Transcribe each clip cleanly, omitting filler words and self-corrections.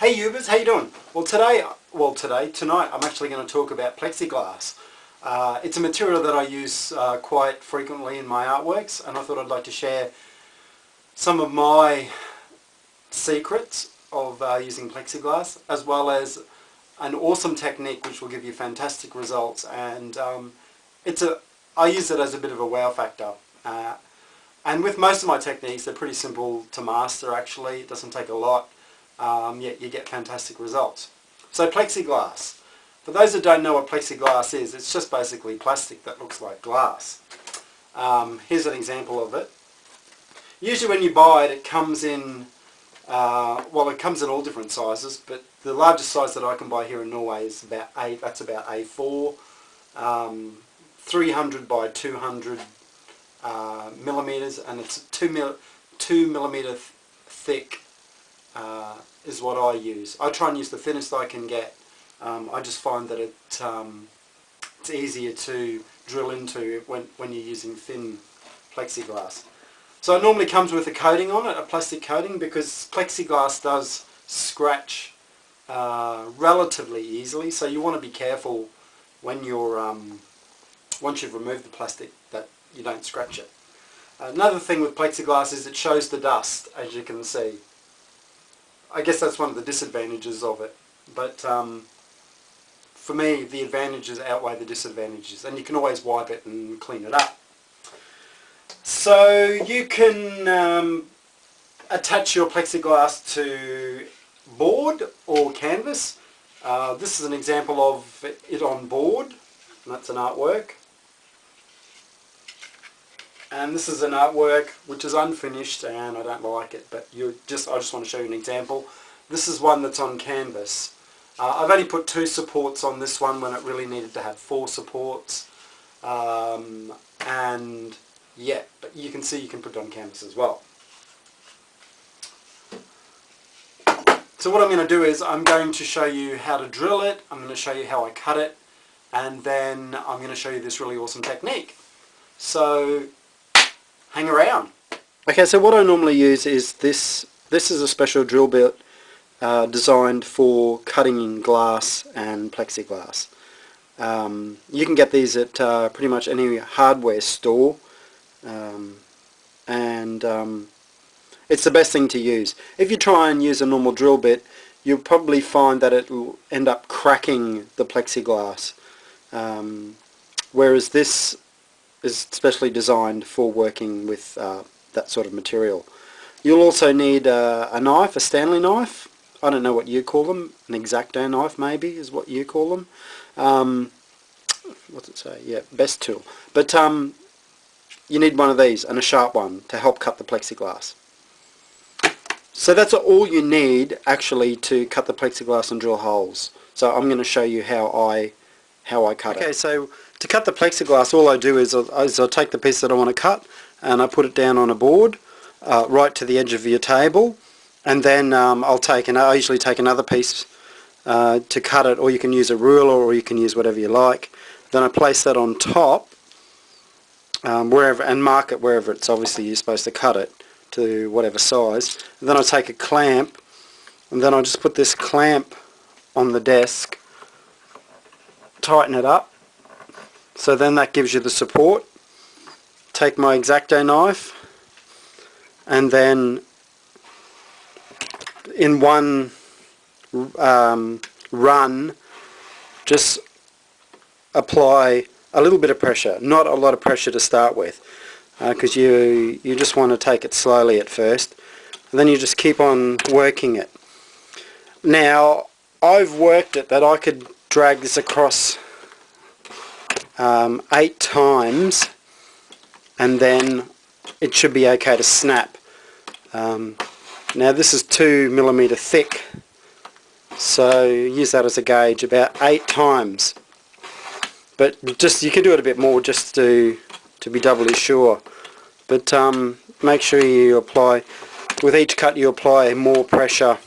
Hey Ubers, how you doing? Tonight I'm actually going to talk about plexiglass. It's a material that I use quite frequently in my artworks, and I thought I'd like to share some of my secrets of using plexiglass, as well as an awesome technique which will give you fantastic results, and I use it as a bit of a wow factor. And with most of my techniques, they're pretty simple to master actually. It doesn't take a lot. Yet you get fantastic results. So plexiglass. For those that don't know what plexiglass is, it's just basically plastic that looks like glass. Here's an example of it. Usually when you buy it, it comes in, it comes in all different sizes, but the largest size that I can buy here in Norway is about that's about A4, 300 by 200 millimeters, and it's 2 millimeter thick. Is what I use. I try and use the thinnest I can get. I just find that it's easier to drill into when you're using thin plexiglass. So it normally comes with a coating on it, a plastic coating, because plexiglass does scratch relatively easily, so you want to be careful when you're once you've removed the plastic that you don't scratch it. Another thing with plexiglass is it shows the dust, as you can see. I guess that's one of the disadvantages of it, but for me the advantages outweigh the disadvantages, and you can always wipe it and clean it up. So you can attach your plexiglass to board or canvas. This is an example of it on board, and that's an artwork. And this is an artwork which is unfinished and I don't like it, but I just want to show you an example. This is one that's on canvas. I've only put 2 supports on this one when it really needed to have 4 supports. And yeah, but you can see you can put it on canvas as well. So what I'm going to do is I'm going to show you how to drill it, I'm going to show you how I cut it, and then I'm going to show you this really awesome technique. So hang around. Okay, so what I normally use is this. This is a special drill bit designed for cutting in glass and plexiglass. You can get these at pretty much any hardware store, and it's the best thing to use. If you try and use a normal drill bit, you'll probably find that it will end up cracking the plexiglass, whereas this is specially designed for working with that sort of material. You'll also need a knife, a Stanley knife. I don't know what you call them. An X-Acto knife maybe is what you call them. What's it say? Yeah, best tool. But you need one of these and a sharp one to help cut the plexiglass. So that's all you need actually to cut the plexiglass and drill holes. So I'm going to show you how I cut it. Okay, so to cut the plexiglass, all I do is I take the piece that I want to cut and I put it down on a board right to the edge of your table, and then I usually take another piece to cut it, or you can use a ruler or you can use whatever you like. Then I place that on top wherever, and mark it wherever it's obviously you're supposed to cut it to whatever size. And then I take a clamp, and then I just put this clamp on the desk, tighten it up, so then that gives you the support. Take my X-Acto knife, and then in one run just apply a little bit of pressure, not a lot of pressure to start with, because you just want to take it slowly at first, and then you just keep on working it. Now I've worked it that I could drag this across 8 times, and then it should be okay to snap. Now this is 2 millimeter thick, so use that as a gauge, about 8 times. But just, you can do it a bit more just to be doubly sure. But make sure you apply, with each cut you apply more pressure,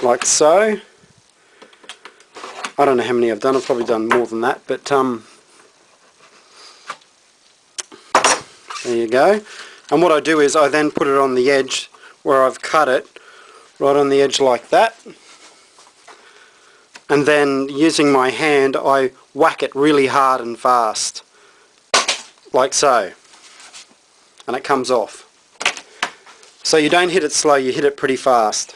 like so. I don't know how many I've done, I've probably done more than that, but there you go. And what I do is I then put it on the edge where I've cut it right on the edge like that, and then using my hand I whack it really hard and fast, like so, and it comes off. So you don't hit it slow, you hit it pretty fast.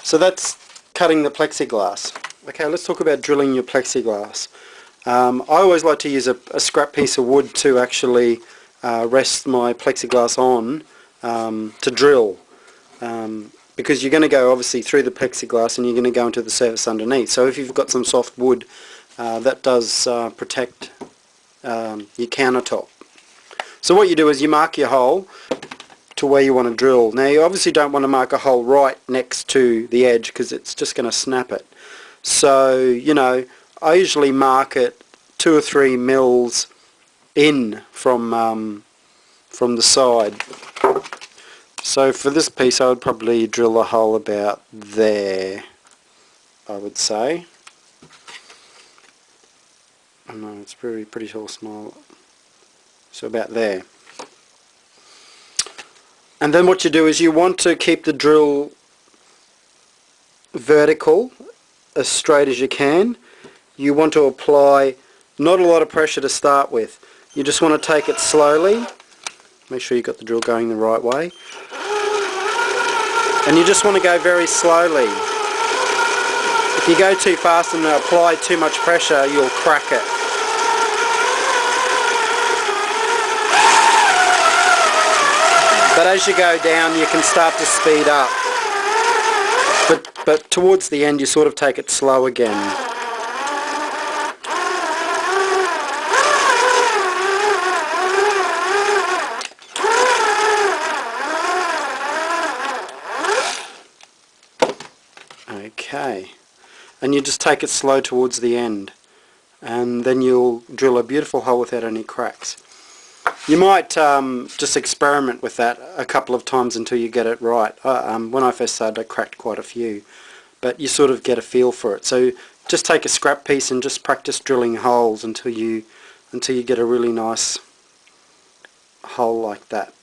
So that's cutting the plexiglass. Okay, let's talk about drilling your plexiglass. I always like to use a scrap piece of wood to actually rest my plexiglass on to drill, because you're going to go obviously through the plexiglass and you're going to go into the surface underneath. So if you've got some soft wood, that does protect your countertop. So what you do is you mark your hole to where you want to drill. Now you obviously don't want to mark a hole right next to the edge because it's just going to snap it. So, you know, I usually mark it 2 or 3 mils in from the side. So for this piece I would probably drill a hole about there, I would say. Oh no, it's pretty small. So about there. And then what you do is you want to keep the drill vertical, as straight as you can. You want to apply not a lot of pressure to start with. You just want to take it slowly. Make sure you've got the drill going the right way. And you just want to go very slowly. If you go too fast and apply too much pressure, you'll crack it. But as you go down, you can start to speed up. But towards the end, you sort of take it slow again. Okay. And you just take it slow towards the end. And then you'll drill a beautiful hole without any cracks. You might just experiment with that a couple of times until you get it right. When I first started I cracked quite a few, but you sort of get a feel for it. So just take a scrap piece and just practice drilling holes until you get a really nice hole like that.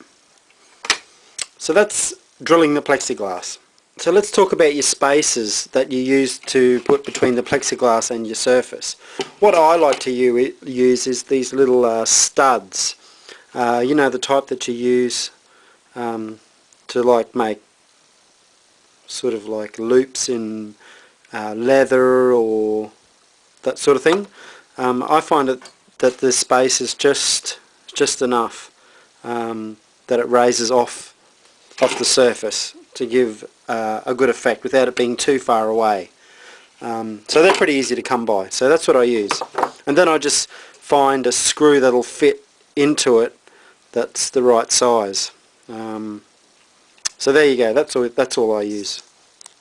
So that's drilling the plexiglass. So let's talk about your spaces that you use to put between the plexiglass and your surface. What I like to use is these little studs. You know, the type that you use to like make sort of like loops in leather or that sort of thing. I find that the space is just enough that it raises off the surface to give a good effect without it being too far away. So they're pretty easy to come by. So that's what I use. And then I just find a screw that'll fit into it that's the right size. So there you go. That's all I use.